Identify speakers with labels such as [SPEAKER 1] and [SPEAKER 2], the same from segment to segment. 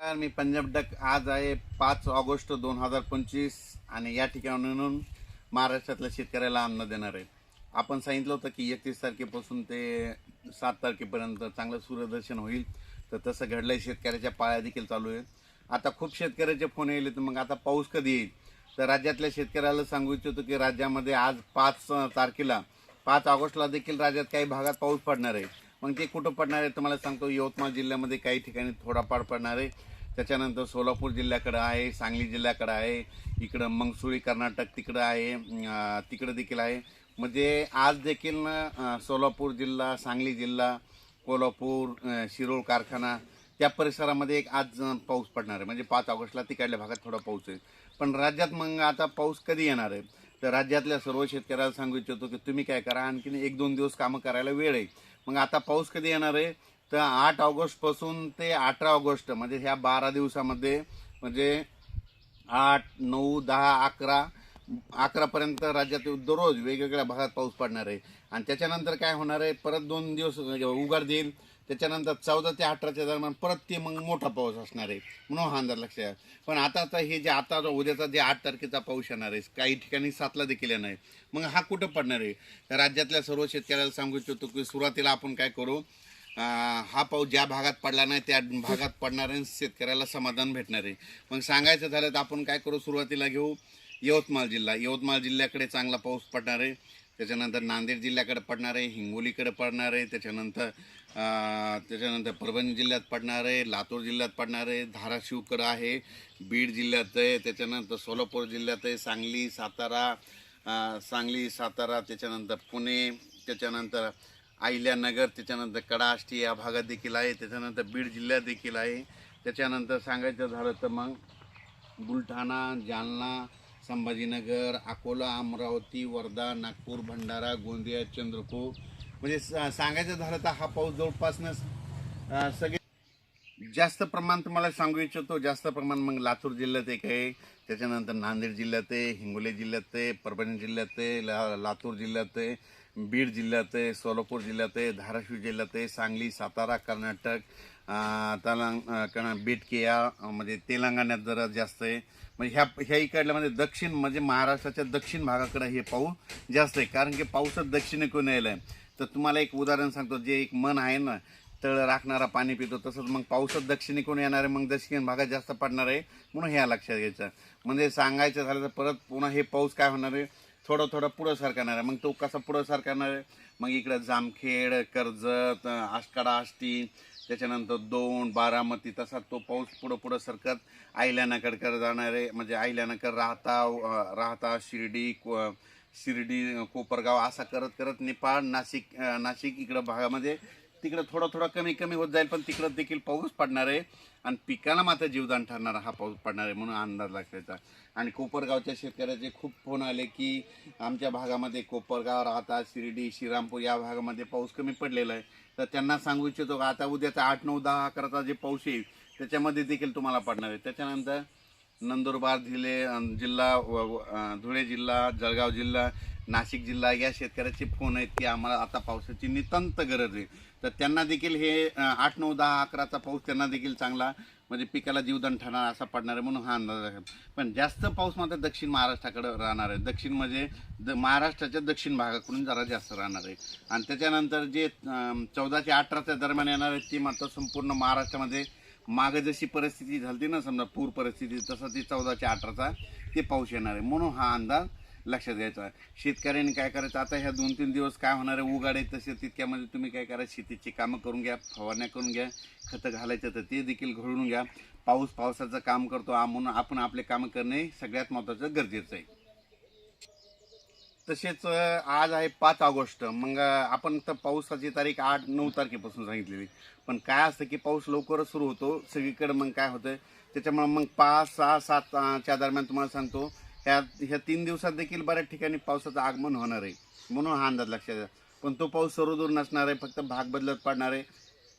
[SPEAKER 1] मी Punjab duck आज आहे 5 August 2025 आणि या ठिकाणाहून महाराष्ट्रातल्या शेतकऱ्याला अन्न देणार आहे. आपण सांगितलं होतं की 31 तारखेपासून ते 7 तारखेपर्यंत चांगलं सूर्यदर्शन होईल, तर तसं घडलंय. शेतकऱ्याच्या पाळ्या देखील चालू आहे. आता खूप शेतकऱ्याचे फोन येले, तर मग आता पाऊस कधी येईल? तर राज्यातल्या शेतकऱ्याला सांगू इच्छितो की राज्यामध्ये आज 5 तारखेला 5 ऑगस्टला देखील राज्यात काही भागात पाऊस पडणार आहे. मग ते कुठं पडणार आहे तुम्हाला सांगतो. यवतमाळ जिल्ह्यामध्ये काही ठिकाणी थोडाफार पडणार आहे. त्याच्यानंतर सोलापूर जिल्ह्याकडं आहे, सांगली जिल्ह्याकडं आहे, इकडं मंगसुळी कर्नाटक तिकडं आहे, तिकडं देखील आहे. म्हणजे आज देखील सोलापूर जिल्हा, सांगली जिल्हा, कोल्हापूर, शिरोळ कारखाना त्या परिसरामध्ये एक आज पाऊस पडणार आहे. म्हणजे 5 ऑगस्टला तिकडल्या भागात थोडा पाऊस आहे. पण राज्यात मग आता पाऊस कधी येणार आहे? तर राज्यातल्या सर्व शेतकऱ्याला सांगू इच्छितो की तुम्ही काय करा, आणखीन 1-2 दिवस कामं करायला वेळ आहे. मग आता पाऊस कधी येणार आहे? तर 8 ऑगस्टपासून ते 18 ऑगस्ट म्हणजे ह्या 12 दिवसामध्ये, म्हणजे 8, 9, 10, 11पर्यंत राज्यात दररोज वेगवेगळ्या भागात पाऊस पडणार आहे. आणि त्याच्यानंतर काय होणार आहे, परत 2 दिवस उघड देईल. त्याच्यानंतर 14 ते 18च्या दरम्यान परत ते मग मोठा पाऊस असणार आहे, म्हणून हा अंदाज लक्षात आहे. पण आता हे जे आता उद्याचा जे 8 तारखेचा पाऊस येणार आहे, काही ठिकाणी 7ला देखील येणार आहे. मग हा कुठं पडणार आहे? तर राज्यातल्या सर्व शेतकऱ्याला सांगू इच्छितो की सुरुवातीला आपण काय करू, हा पाऊस ज्या भागात पडला नाही त्या भागात पडणार आहे, शेतकऱ्याला समाधान भेटणार आहे. मग सांगायचं झालं तर आपण काय करू, सुरुवातीला घेऊ यवतमाळ जिल्ह्याकडे चांगला पाऊस पडणार आहे. त्याच्यानंतर नांदेड जिल्ह्याकडे पडणार आहे, हिंगोलीकडे पडणार आहे, त्याच्यानंतर परभणी जिल्ह्यात पडणार आहे, लातूर जिल्ह्यात पडणार आहे, धाराशिवकडं आहे, बीड जिल्ह्यात आहे, त्याच्यानंतर सोलापूर जिल्ह्यात आहे, सांगली सातारा, त्याच्यानंतर पुणे, त्याच्यानंतर अहिल्यानगर, त्याच्यानंतर कडाष्टी या भागात देखील आहे, त्याच्यानंतर बीड जिल्ह्यात देखील आहे. त्याच्यानंतर सांगायचं झालं तर मग बुलढाणा, जालना, संभाजीनगर, अकोला, अमरावती, वर्धा, नागपूर, भंडारा, गोंदिया, चंद्रपूर, म्हणजे सांगायचं झालं तर हा पाऊस जवळपासनंच सगळे जास्त प्रमाण तुम्हाला सांगू इच्छितो. जास्त प्रमाण मग लातूर जिल्ह्यात एक आहे, त्याच्यानंतर नांदेड जिल्ह्यात आहे, हिंगोली जिल्ह्यात आहे, परभणी जिल्ह्यात आहे, लातूर जिल्ह्यात आहे, बीड जिल्ह्यात आहे, सोलापूर जिल्ह्यात आहे, धाराशिव जिल्ह्यात आहे, सांगली, सातारा, कर्नाटक, बेटकिया म्हणजे तेलंगणात जरा जास्त आहे. म्हणजे ह्या इकडल्या म्हणजे दक्षिण म्हणजे महाराष्ट्राच्या दक्षिण भागाकडे हे पाऊस जास्त आहे, कारण की पाऊसच दक्षिणेकडून यायला आहे. तर तुम्हाला एक उदाहरण सांगतो, जे एक मन आहे ना, तळ राखणारा पाणी पितो, तसंच मग पाऊसच दक्षिणेकडून येणार आहे, मग दक्षिण भागात जास्त पडणार आहे, म्हणून ह्या लक्षात घ्यायचं. म्हणजे सांगायचं झालं तर परत पुन्हा हे पाऊस काय होणार आहे, थोडं पुढं सरकणार आहे. मग तो कसा पुढं सरकणार आहे, मग इकडं जामखेड, कर्जत, आष्टाडा, आष्टी, त्याच्यानंतर दोन, बारामती, तसा तो पाऊस पुढं सरकत अहिल्यानगरकडे जाणार आहे. म्हणजे अहिल्यानगर, राहता, शिर्डी, कोपरगाव असा करत करत नेपाळ, नाशिक इकडं भागामध्ये तिकडं थोडा कमी होत जाईल, पण तिकडं देखील पाऊस पडणार आहे. आणि पिकाला मात्र जीवदान ठरणारा हा पाऊस पडणार आहे, म्हणून अंदाज लागतायचा. आणि कोपरगावच्या शेतकऱ्याचे खूप फोन आले की आमच्या भागामध्ये कोपरगाव, राहता, शिर्डी, श्रीरामपूर या भागामध्ये पाऊस कमी पडलेला आहे. तर त्यांना सांगू इच्छितो का आता उद्याचा 8, 9, 10, 11चा जे पाऊस येईल त्याच्यामध्ये देखील तुम्हाला पडणार आहे. त्याच्यानंतर नंदुरबार जिल्हा, धुळे जिल्हा, जळगाव जिल्हा, नाशिक जिल्हा या शेतकऱ्याचे फोन आहेत की आम्हाला आता पावसाची नितांत गरज आहे. तर त्यांना देखील हे 8, 9, 10, 11चा पाऊस त्यांना देखील चांगला म्हणजे पिकाला जीवदान ठरणार असा पडणार आहे, म्हणून हा अंदाज आहे. पण जास्त पाऊस मात्र दक्षिण महाराष्ट्राकडे राहणार आहे. दक्षिण म्हणजे महाराष्ट्राच्या दक्षिण भागाकडून जरा जास्त राहणार आहे. आणि त्याच्यानंतर जे 14 ते 18च्या दरम्यान येणार आहे ती मात्र संपूर्ण महाराष्ट्रामध्ये मागे जशी परिस्थिती झाली ना, समजा पूर परिस्थिती, तसं ती 14 ते 18चा ते पाऊस येणार आहे, म्हणून हा अंदाज लक्षात घ्यायचा. शेतकऱ्यांनी काय करायचं, आता ह्या 2-3 दिवस काय होणार आहे, उघाड आहे, तसे तितक्यामध्ये तुम्ही काय करा, शेतीची कामं करून घ्या, फवारण्या करून घ्या, खतं घालायचं तर ते देखील घडून घ्या. पावसाचं काम करतो म्हणून आपण आपले कामं करणे सगळ्यात महत्त्वाचं गरजेचं आहे. तसेच आज आहे 5 ऑगस्ट. मग आपण तर पावसाची तारीख 8, 9 तारखेपासून सांगितलेली, पण काय असतं की पाऊस लवकरच सुरू होतो सगळीकडे. मग काय होतं त्याच्यामुळे मग 5, 6, 7च्या दरम्यान तुम्हाला सांगतो ह्या 3 दिवसात देखील बऱ्याच ठिकाणी पावसाचं आगमन होणार आहे, म्हणून हा अंदाज लक्षात द्या. पण तो पाऊस सर्वदूर नसणार आहे, फक्त भाग बदलत पडणार आहे.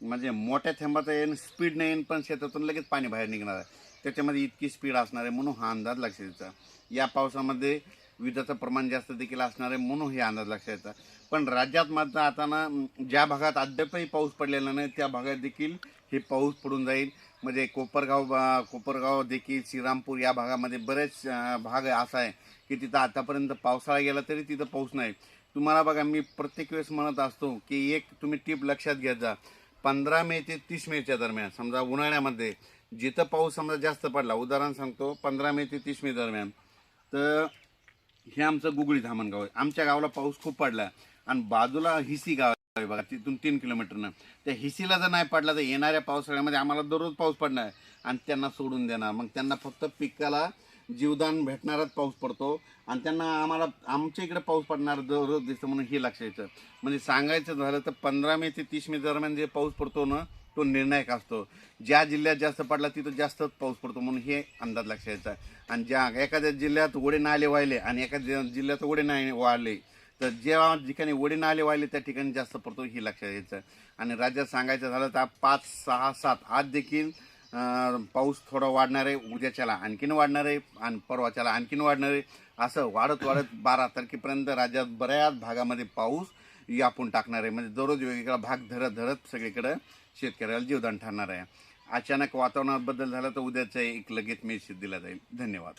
[SPEAKER 1] म्हणजे मोठ्या थेंबाचा येईन, स्पीड नाही येईन, पण शेतातून लगेच पाणी बाहेर निघणार आहे, त्याच्यामध्ये इतकी स्पीड असणार आहे, म्हणून हा अंदाज लक्षात द्यायचा. या पावसामध्ये विजाचं प्रमाण जास्त देखील असणार आहे, म्हणून हे अंदाज लक्षात येतात. पण राज्यात मात्र आता ना ज्या भागात अद्यापही पाऊस पडलेला नाही त्या भागात देखील हे पाऊस पडून जाईल. म्हणजे कोपरगाव देखील श्रीरामपूर या भागामध्ये बरेच भाग असा आहे की तिथं आतापर्यंत पावसाळा गेला तरी तिथं पाऊस नाही. तुम्हाला बघा, मी प्रत्येक वेळेस म्हणत असतो की एक तुम्ही टीप लक्षात घ्या जा, 15 मे ते 30 मेच्या दरम्यान, समजा उन्हाळ्यामध्ये जिथं पाऊस समजा जास्त पडला, उदाहरण सांगतो 15 मे ते 30 मे दरम्यान, तर हे आमचं गुगळी धामणगाव आहे. आमच्या गावाला पाऊस खूप पडला आणि बाजूला हिसी गाव आहे बघा, तिथून 3 किलोमीटरनं. त्या हिसीला जर नाही पडला तर येणाऱ्या पावसाळ्यामध्ये आम्हाला दररोज पाऊस पडणार आणि त्यांना सोडून देणार. मग त्यांना फक्त पिकाला जीवदान भेटणारच पाऊस पडतो आणि त्यांना आम्हाला आमच्या इकडे पाऊस पडणार दररोज दिसतं, म्हणून हे लक्षात यायचं. म्हणजे सांगायचं झालं तर 15 मे ते 30 मे दरम्यान जे पाऊस पडतो ना, तो निर्णायक असतो. ज्या जिल्ह्यात जास्त पडला तिथं जास्तच पाऊस पडतो, म्हणून हे अंदाज लक्षात यायचा. आणि ज्या एखाद्या जिल्ह्यात ओढे नाले वाहिले आणि एखाद्या जिल्ह्यात ओढे नाही वाढले, तर ज्या ठिकाणी ओढे नाले वाहिले त्या ठिकाणी जास्त पडतो, हे लक्षात यायचं. आणि राज्यात सांगायचं झालं तर 5, 6, 7 आज देखील पाऊस थोडा वाढणार आहे, उद्याच्याला आणखीन वाढणार आहे आणि परवाच्याला आणखीन वाढणार आहे. असं वाढत 12 तारखेपर्यंत राज्यात बऱ्याच भागामध्ये पाऊस यापून टाकणार आहे. म्हणजे दररोज वेगवेगळा भाग धरत सगळीकडे शेतकऱ्याला जीवदान ठरणार आहे. अचानक वातावरणात बदल झाला तर उद्याचा एक लगेच मेसेज दिला जाईल. धन्यवाद.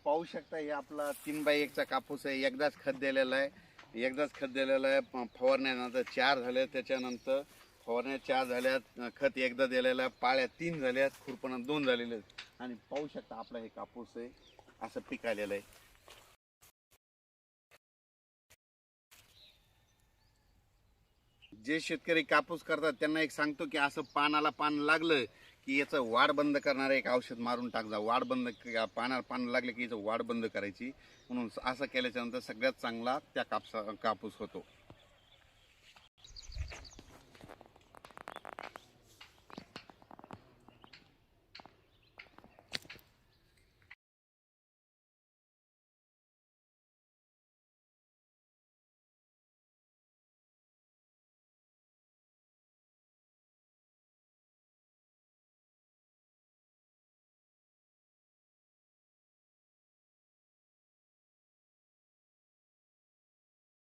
[SPEAKER 1] पाहू शकता, हे आपला 3x1 कापूस आहे. एकदाच खत दिलेला आहे. फवारण्यानंतर 4 झाले, त्याच्यानंतर फवारण्या 4 झाल्यात, खत एकदा दिलेलं आहे, पाळ्या 3 झाल्यात, खुरपणं 2 झालेले आहेत. आणि पाहू शकता आपला हे कापूस आहे असं पिकालेलं आहे. जे शेतकरी कापूस करतात त्यांना एक सांगतो की असं पानाला पान लागलं की याचं वाढ बंद करणारं एक औषध मारून टाक जा. पानाला पान लागले की याचं वाढ बंद करायची, म्हणून असं केल्याच्यानंतर सगळ्यात चांगला त्या कापूस होतो.